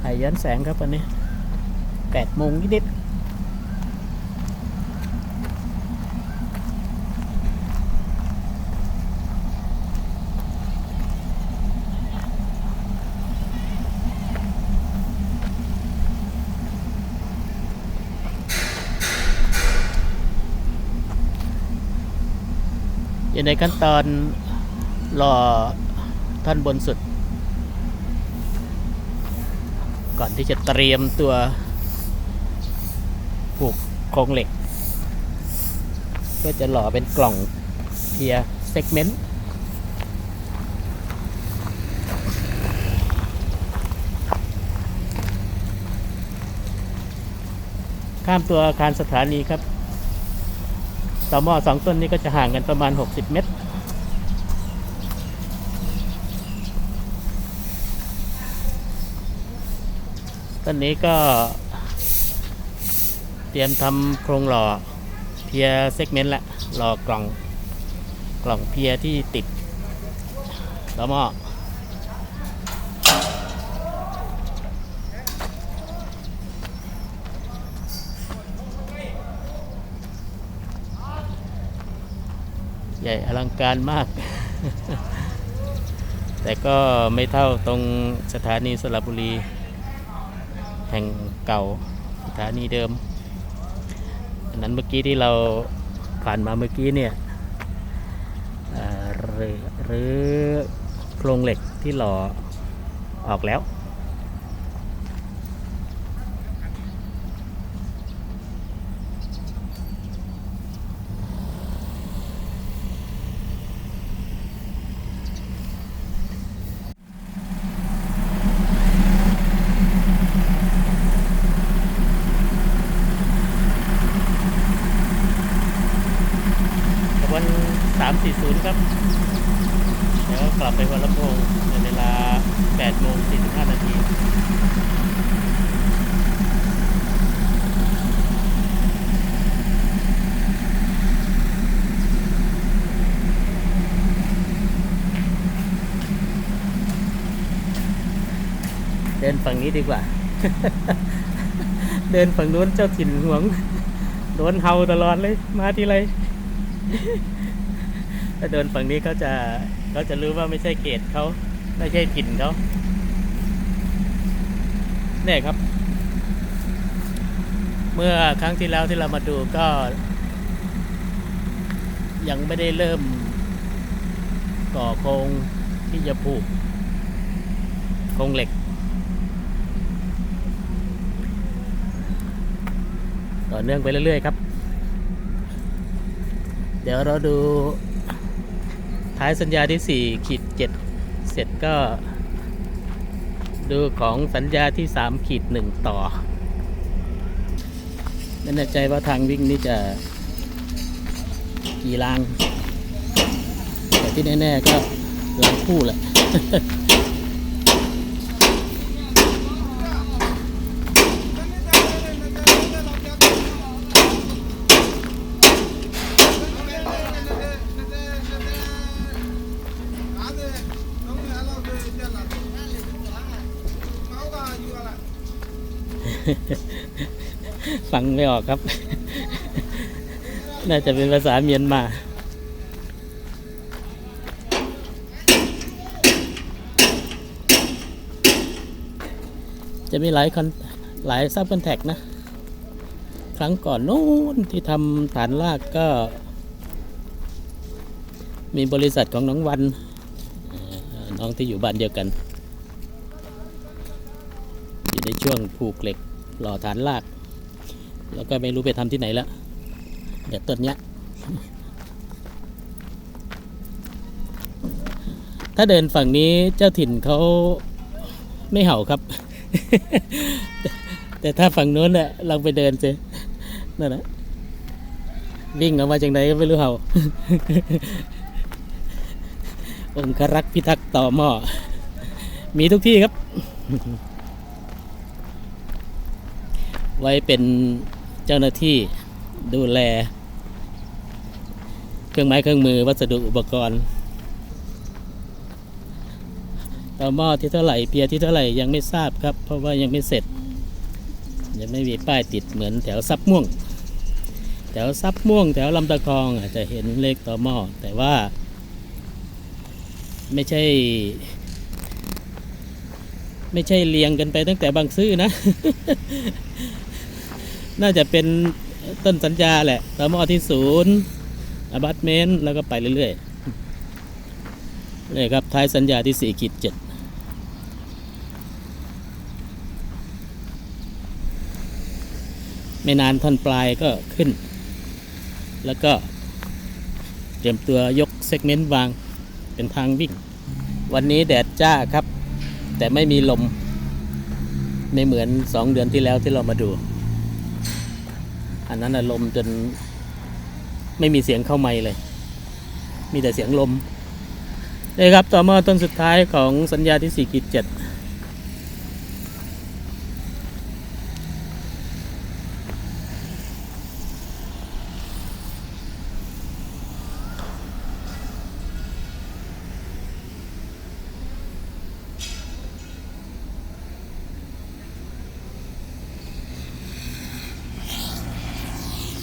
ถ่ายย้อนแสงครับวันนี้8 โมงนิดอยู่ในขั้นตอนรอท่อนบนสุดก่อนที่จะเตรียมตัวผูกโครงเหล็กก็จะหล่อเป็นกล่องเพียร์เซกเมนต์ข้ามตัวอาคารสถานีครับต่อหม้อ2 ต้นนี้ก็จะห่างกันประมาณ60 เมตรต้นนี้ก็เตรียมทำโครงหล่อเพียร์เซกเมนต์ละหล่อกล่องเพียร์ที่ติดต่อหม้อใหญ่อลังการมาก แต่ก็ไม่เท่าตรงสถานีสระบุรีแห่งเก่าสถานีเดิมอันนั้นเมื่อกี้ที่เราผ่านมาเมื่อกี้เนี่ยหรือโครงเหล็กที่หล่อออกแล้ววัน340ครับแล้วกลับไปหัวลำโพงในเวลา8:45 นาทีเดินฝั่งนี้ดีกว่า เดินฝั่งนู้นเจ้าถิ่นห่วงโดนเห่าตลอดเลยมาทีไร ถ้าเดินฝั่งนี้เขาจะรู้ว่าไม่ใช่เขตเขาไม่ใช่ถิ่นเขาเนี่ยครับเมื่อครั้งที่แล้วที่เรามาดูก็ยังไม่ได้เริ่มก่อโครงที่จะผูกโครงเหล็กต่อเนื่องไปเรื่อยๆครับเดี๋ยวเราดูท้ายสัญญาที่4-7เสร็จก็ดูของสัญญาที่3-1ต่อไม่แน่ใจว่าทางวิ่งนี้จะกี่รางแต่ที่แน่ๆก็รางคู่แหละ ฟังไม่ออกครับ น่าจะเป็นภาษาเมียนมาจะมีหลายซับคอนแทคนะครั้งก่อนโน้นที่ทำฐานรากก็มีบริษัทของน้องวันน้องที่อยู่บ้านเดียวกันอยู่ในช่วงผูกเหล็กหล่อฐานรากแล้วก็ไม่รู้ไปทำที่ไหนแล้วเดี๋ยวต้นเนี้ยถ้าเดินฝั่งนี้เจ้าถิ่นเขาไม่เห่าครับ แต่ถ้าฝั่งนู้นเนี่ยลองไปเดินสินั่นนะวิ่งออกมาจากไหนก็ไม่รู้เห่า องครักษ์พิทักษ์ต่อหม้อมีทุกที่ครับ ไว้เป็นเจ้าหน้าที่ดูแลเครื่องไม้เครื่องมือวัสดุอุปกรณ์ ต่อหม้อที่เท่าไหร่เพียที่เท่าไหร่ยังไม่ทราบครับ เพราะว่ายังไม่เสร็จยังไม่มีป้ายติดเหมือนแถวซับม่วง แถวซับม่วงแถวลำตะคองอาจจะเห็นเลขต่อหม้อแต่ว่าไม่ใช่เรียงกันไปตั้งแต่บางซื่อนะ น่าจะเป็นต้นสัญญาแหละต่อหม้อที่ศูนย์อพาร์ตเมนต์แล้วก็ไปเรื่อยๆนี่ครับท้ายสัญญาที่4-7ไม่นานท่อนปลายก็ขึ้นแล้วก็เตรียมตัวยกเซกเมนต์วางเป็นทางวิ่งวันนี้แดดจ้าครับแต่ไม่มีลมไม่เหมือน2 เดือนที่แล้วที่เรามาดูอันนั้นลมจนไม่มีเสียงเข้าไมค์เลยมีแต่เสียงลมนี่ครับต่อมาต้นสุดท้ายของสัญญาที่4-7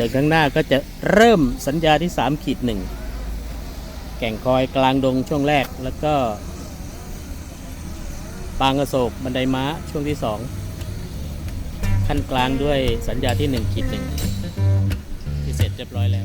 ส่วนข้างหน้าก็จะเริ่มสัญญาที่3-1แก่งคอยกลางดงช่วงแรกแล้วก็ปางอโศกบันไดม้าช่วงที่2ขั้นกลางด้วยสัญญาที่1-1ที่เสร็จเรียบร้อยแล้ว